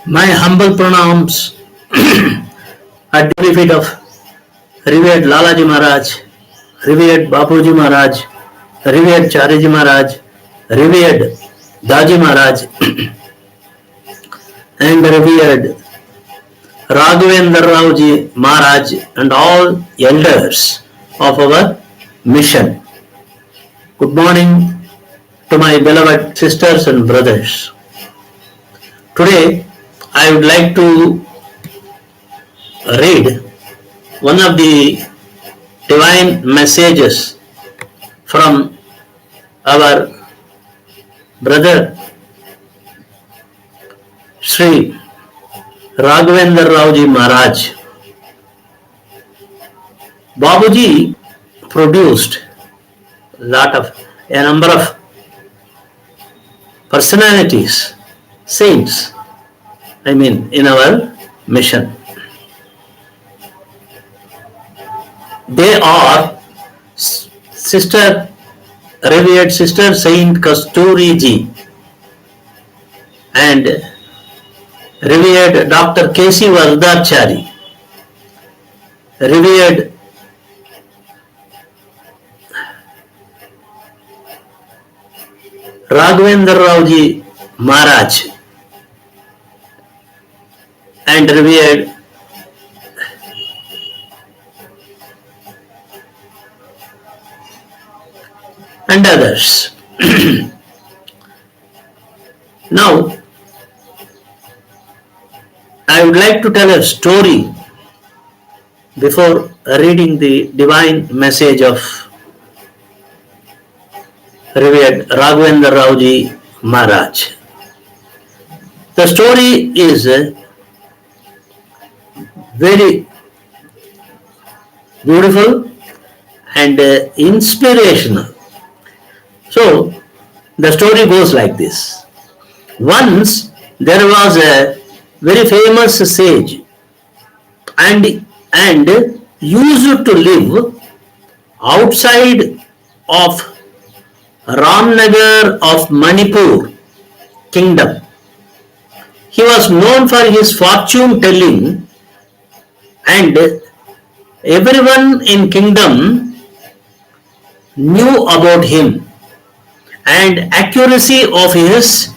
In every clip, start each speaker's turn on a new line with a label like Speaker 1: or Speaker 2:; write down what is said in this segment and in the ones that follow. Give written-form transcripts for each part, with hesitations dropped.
Speaker 1: My humble pranams at the feet of Rev. Lalaji Maharaj, Rev. Bapuji Maharaj, Rev. Chariji Maharaj, Rev. Daji Maharaj, and Rev. Raghavendraji Maharaj, and all elders of our mission. Good morning to my beloved sisters and brothers. Today I would like to read one of the divine messages from our brother Sri Raghavendraji Maharaj. Babuji produced a number of personalities, saints, in our mission. They are Revered Sister Saint Kasturiji and Revered Dr. K.C. Vardachari, Revered Raghavendraji Maharaj, and Revered and others. Now, I would like to tell a story before reading the divine message of Rev. Raghavendraji Maharaj. The story is very beautiful and inspirational. So, the story goes like this. Once there was a very famous sage and used to live outside of Ramnagar of Manipur kingdom. He was known for his fortune telling, and everyone in kingdom knew about him and accuracy of his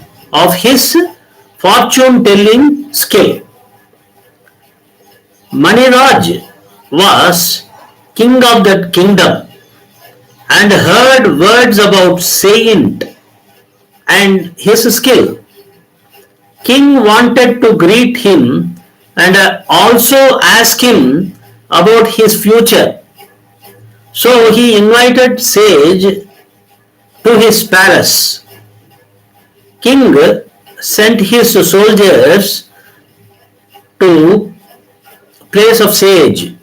Speaker 1: fortune telling skill. Maharaj was king of that kingdom and heard words about saint and his skill. King wanted to greet him and also ask him about his future. So he invited sage to his palace. King sent his soldiers to place of sage.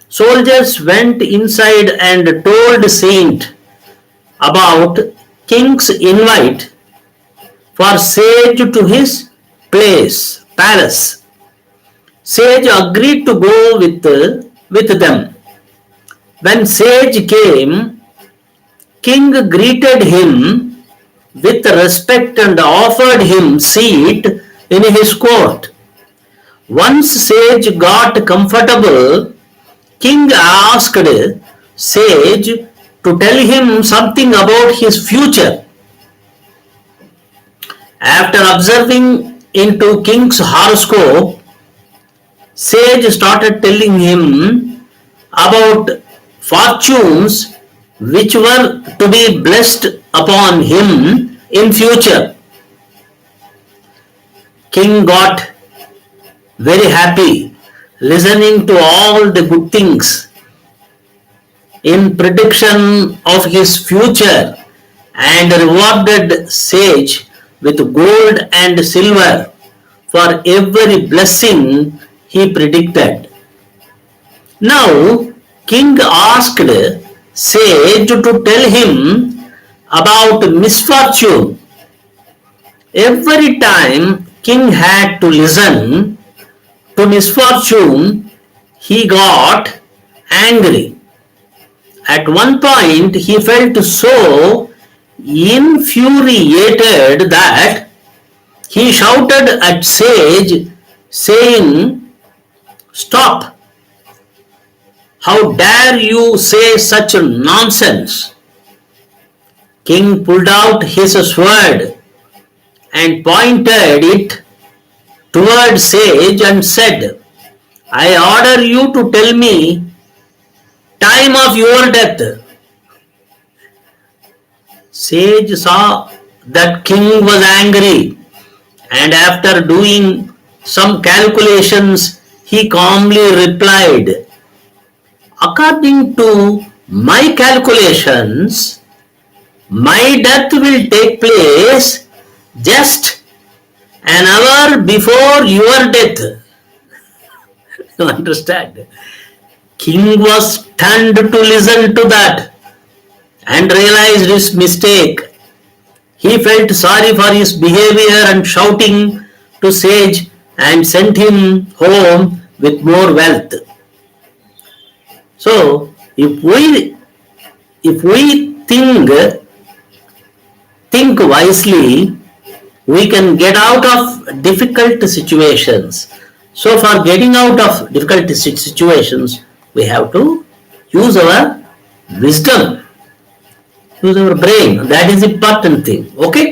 Speaker 1: Soldiers went inside and told saint about king's invite for sage to his palace. Sage agreed to go with them. When sage came, king greeted him with respect and offered him seat in his court. Once sage got comfortable, king asked sage to tell him something about his future. After observing into king's horoscope, sage started telling him about fortunes which were to be blessed upon him in future. King got very happy listening to all the good things in prediction of his future and rewarded sage with gold and silver for every blessing he predicted. Now, king asked sage to tell him about misfortune. Every time king had to listen to misfortune, he got angry. At one point, he felt so infuriated that He shouted at sage, saying, "Stop! How dare you say such nonsense?" King pulled out his sword and pointed it toward sage and said, "I order you to tell me time of your death." Sage saw that king was angry, and after doing some calculations, he calmly replied, "According to my calculations, my death will take place just an hour before your death." You understand? King was stunned to listen to that and realized his mistake. He felt sorry for his behavior and shouting to sage and sent him home with more wealth. So, if we think wisely, we can get out of difficult situations. So, for getting out of difficult situations, we have to use our wisdom, use our brain. That is the important thing. Okay.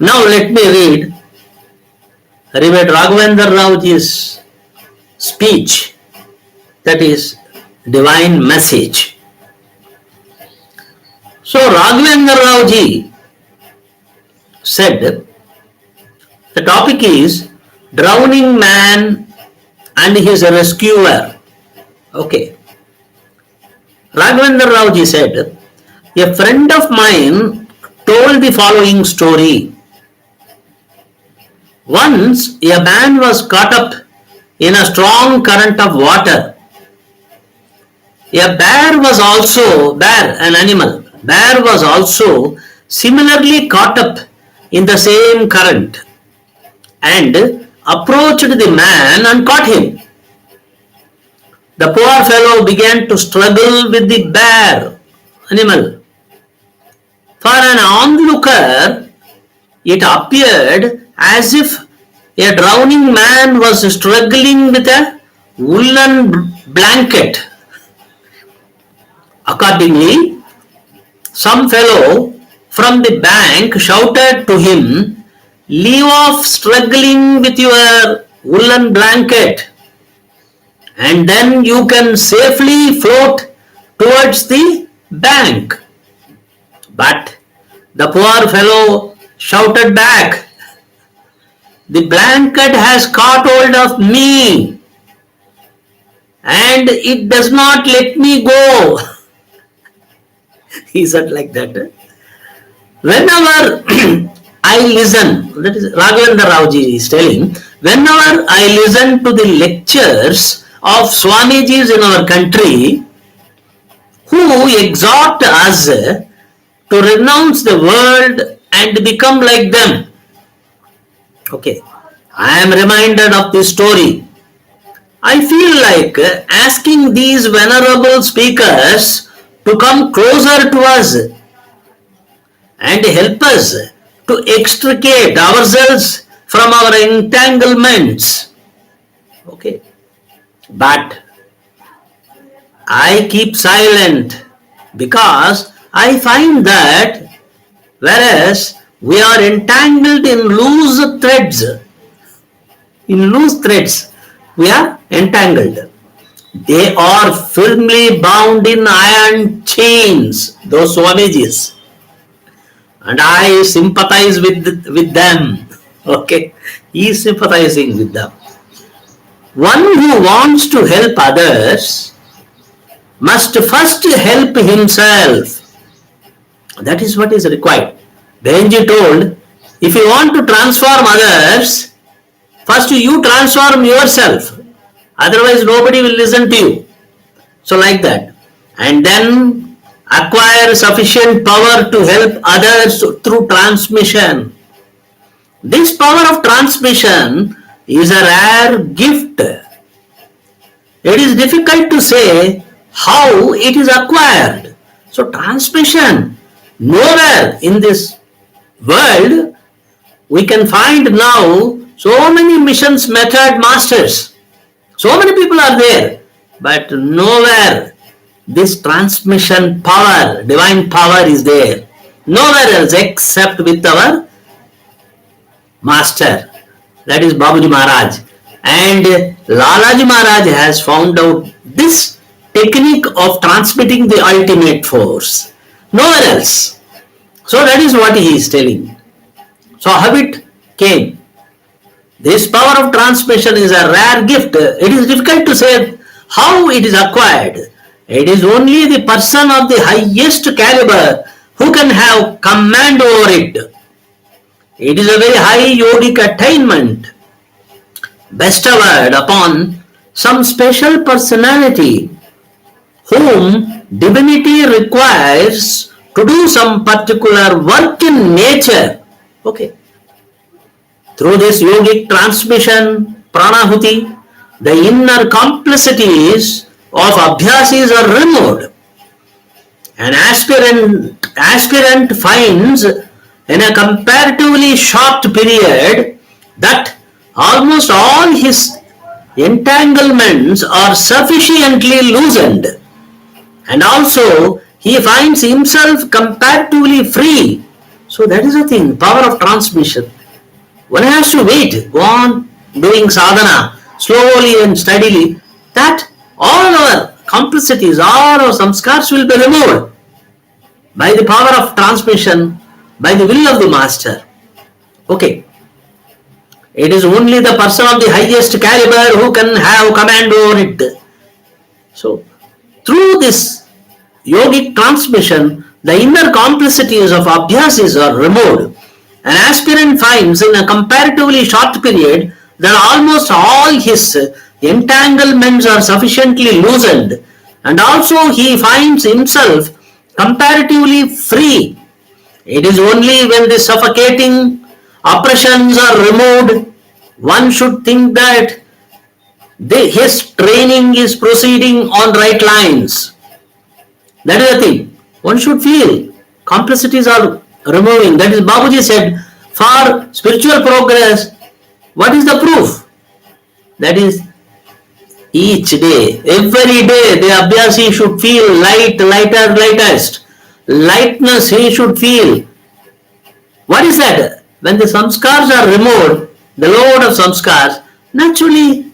Speaker 1: Now let me read Rev.Raghavendraji's speech, that is divine message. So Raghavendraji said the topic is drowning man and his rescuer. Okay. Raghavendraji said, a friend of mine told the following story. Once a man was caught up in a strong current of water. A bear, an animal, bear was also similarly caught up in the same current and approached the man and caught him. The poor fellow began to struggle with the bear animal. For an onlooker, it appeared as if a drowning man was struggling with a woolen blanket. Accordingly, some fellow from the bank shouted to him, "Leave off struggling with your woolen blanket, and then you can safely float towards the bank." But the poor fellow shouted back, "The blanket has caught hold of me and it does not let me go." He said like that. Whenever I listen, that is Raghavendraji is telling, whenever I listen to the lectures of Swamijis in our country who exhort us to renounce the world and become like them. Okay, I am reminded of this story. I feel like asking these venerable speakers to come closer to us and help us to extricate ourselves from our entanglements. Okay, but I keep silent because I find that whereas we are entangled in loose threads, we are entangled. They are firmly bound in iron chains, those Swamijis. And I sympathize with them. Okay, he is sympathizing with them. One who wants to help others must first help himself. That is what is required. Benji told, if you want to transform others, first you transform yourself. Otherwise nobody will listen to you. So like that. And then acquire sufficient power to help others through transmission. This power of transmission is a rare gift. It is difficult to say how it is acquired. So transmission, nowhere in this world We can find now so many missions method masters. So many people are there, but nowhere this transmission power, divine power is there. Nowhere else except with our master, that is Babuji Maharaj. And Lalaji Maharaj has found out this technique of transmitting the ultimate force. Nowhere else. So that is what he is telling. So how it came? This power of transmission is a rare gift. It is difficult to say how it is acquired. It is only the person of the highest caliber who can have command over it. It is a very high yogic attainment bestowed upon some special personality whom divinity requires to do some particular work in nature. Okay. Through this yogic transmission, pranahuti, the inner complexities of abhyasis are removed. An aspirant finds in a comparatively short period that almost all his entanglements are sufficiently loosened, and also he finds himself comparatively free. So that is the thing, power of transmission. One has to wait, go on doing sadhana slowly and steadily, that all our complexities, all our samskars will be removed by the power of transmission, by the will of the master. Okay. It is only the person of the highest caliber who can have command over it. So, through this yogic transmission, the inner complexities of abhyasis are removed. An aspirant finds in a comparatively short period that almost all his entanglements are sufficiently loosened, and also he finds himself comparatively free. It is only when the suffocating oppressions are removed, one should think that his training is proceeding on right lines. That is the thing. One should feel complexities are removing. That is, Babuji said, for spiritual progress, what is the proof? That is, each day, every day, the abhyasi should feel lightest. Lightness he should feel. What is that? When the samskars are removed, the load of samskars, naturally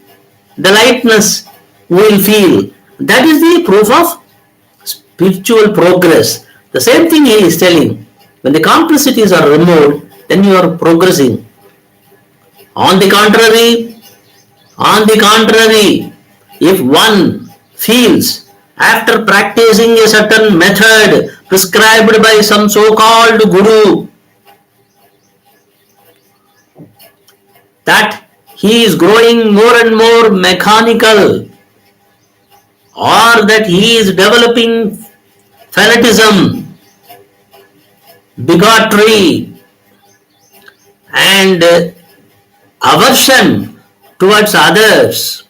Speaker 1: the lightness will feel. That is the proof of spiritual progress. The same thing he is telling. When the complexities are removed, then you are progressing. On the contrary, if one feels after practicing a certain method prescribed by some so-called guru, that he is growing more and more mechanical, or that he is developing fanatism, bigotry, and aversion towards others,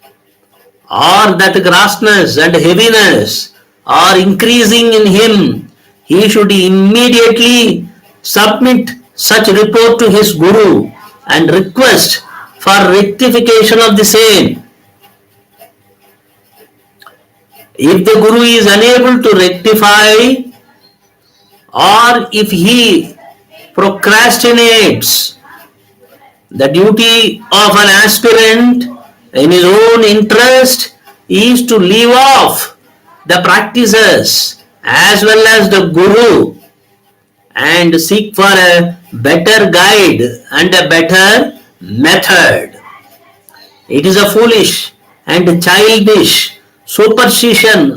Speaker 1: or that grossness and heaviness are increasing in him, he should immediately submit such report to his guru and request for rectification of the same. If the guru is unable to rectify, or if he procrastinates, the duty of an aspirant in his own interest is to leave off the practices as well as the guru and seek for a better guide and a better method. It is a foolish and childish superstition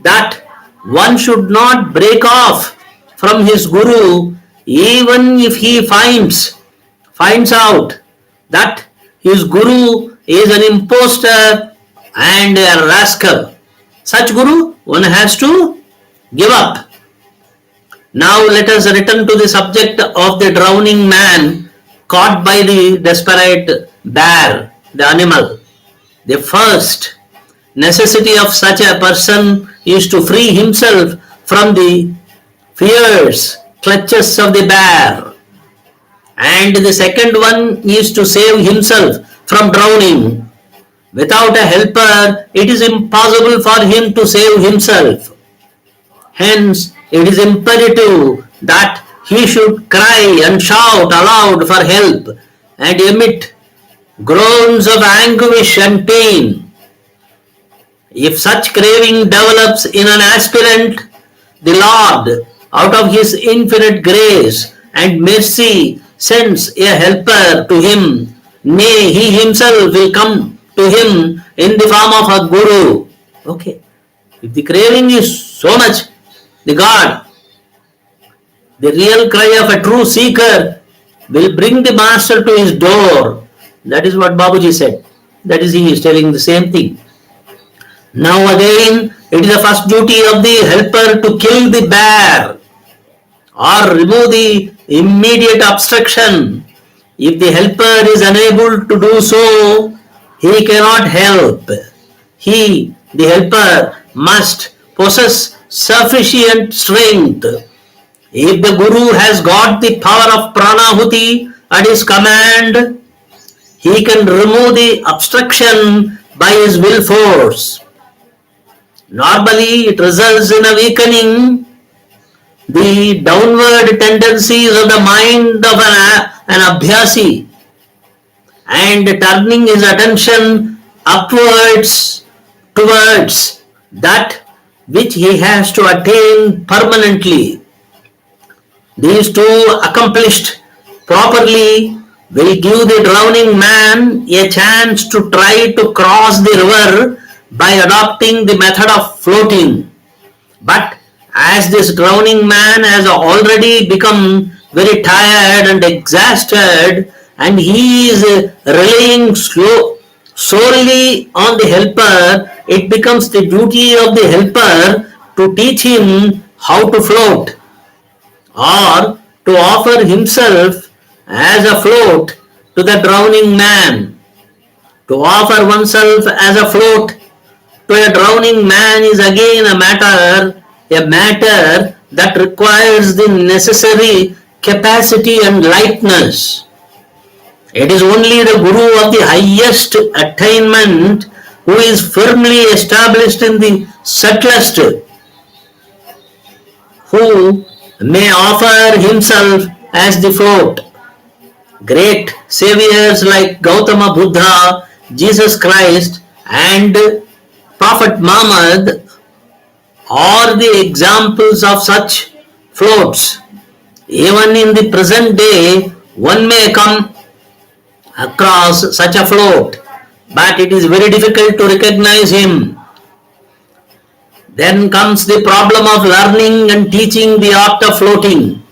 Speaker 1: that one should not break off from his guru even if he finds out that his guru is an impostor and a rascal. Such guru one has to give up. Now let us return to the subject of the drowning man caught by the desperate bear, the animal. The first necessity of such a person is to free himself from the fierce clutches of the bear. And the second one is to save himself from drowning. Without a helper, it is impossible for him to save himself. Hence, it is imperative that he should cry and shout aloud for help and emit groans of anguish and pain. If such craving develops in an aspirant, the Lord, out of His infinite grace and mercy, sends a helper to him. Nay, He Himself will come to him in the form of a Guru. Okay. If the craving is so much, the God, the real cry of a true seeker, will bring the master to his door. That is what Babuji said. That is, he is telling the same thing. Now again, it is the first duty of the helper to kill the bear or remove the immediate obstruction. If the helper is unable to do so, he cannot help. He, the helper, must possess sufficient strength. If the Guru has got the power of pranahuti at his command, he can remove the obstruction by his will force. Normally, it results in a weakening the downward tendencies of the mind of an abhyasi and turning his attention upwards towards that which he has to attain permanently. These two accomplished properly will give the drowning man a chance to try to cross the river by adopting the method of floating. But as this drowning man has already become very tired and exhausted, and he is relying solely on the helper, it becomes the duty of the helper to teach him how to float, or to offer himself as a float to the drowning man. To offer oneself as a float to a drowning man is again a matter that requires the necessary capacity and lightness. It is only the Guru of the highest attainment who is firmly established in the subtlest who may offer himself as the float. Great saviors like Gautama Buddha, Jesus Christ, and Prophet Muhammad are the examples of such floats. Even in the present day, one may come across such a float, but it is very difficult to recognize him. Then comes the problem of learning and teaching the art of floating.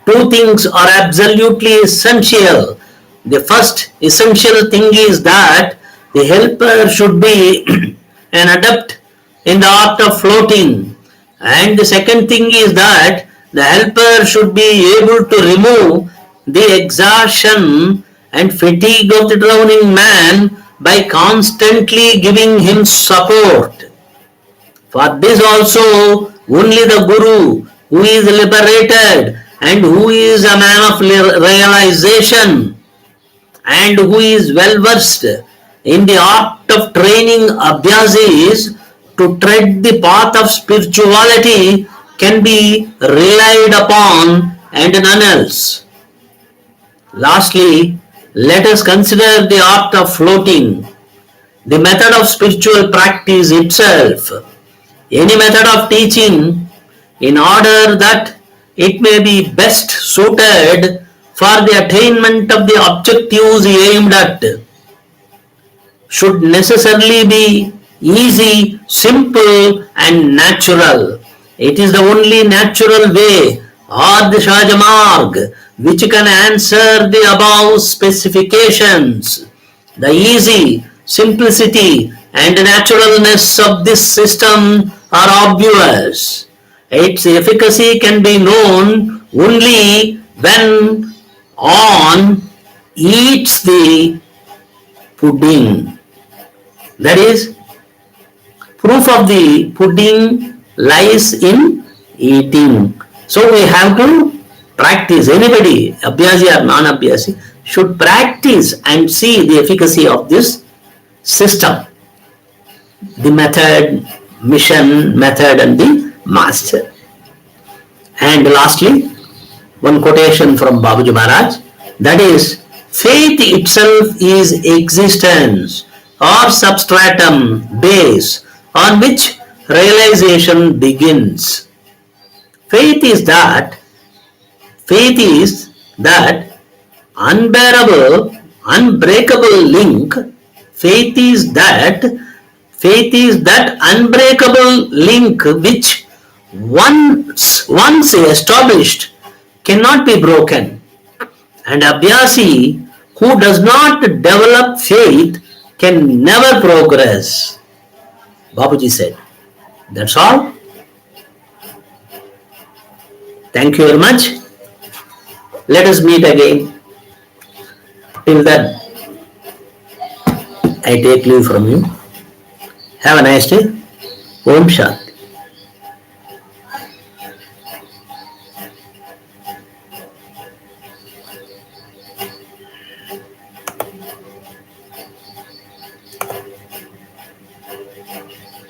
Speaker 1: Two things are absolutely essential. The first essential thing is that the helper should be an adept in the art of floating. And the second thing is that the helper should be able to remove the exhaustion and fatigue of the drowning man by constantly giving him support. For this also, only the Guru, who is liberated and who is a man of realization and who is well versed in the art of training abhyasis to tread the path of spirituality, can be relied upon and none else. Lastly, let us consider the art of floating, the method of spiritual practice itself. Any method of teaching, in order that it may be best suited for the attainment of the objectives aimed at, should necessarily be easy, simple, and natural. It is the only natural way, or the Sahajamarg, which can answer the above specifications. The easy, simplicity, and naturalness of this system are obvious. Its efficacy can be known only when one eats the pudding. That is, proof of the pudding lies in eating. So we have to practice, anybody, Abhyasi or non-Abhyasi, should practice and see the efficacy of this system. The method, mission, method and the master. And lastly, one quotation from Babuji Maharaj, that is, faith itself is existence or substratum, base on which realization begins. Faith is that unbearable, unbreakable link. Faith is that unbreakable link which once established cannot be broken. And Abhyasi who does not develop faith can never progress. Babuji said. That's all. Thank you very much. Let us meet again. Till then, I take leave from you. Have a nice day. Om Shanti.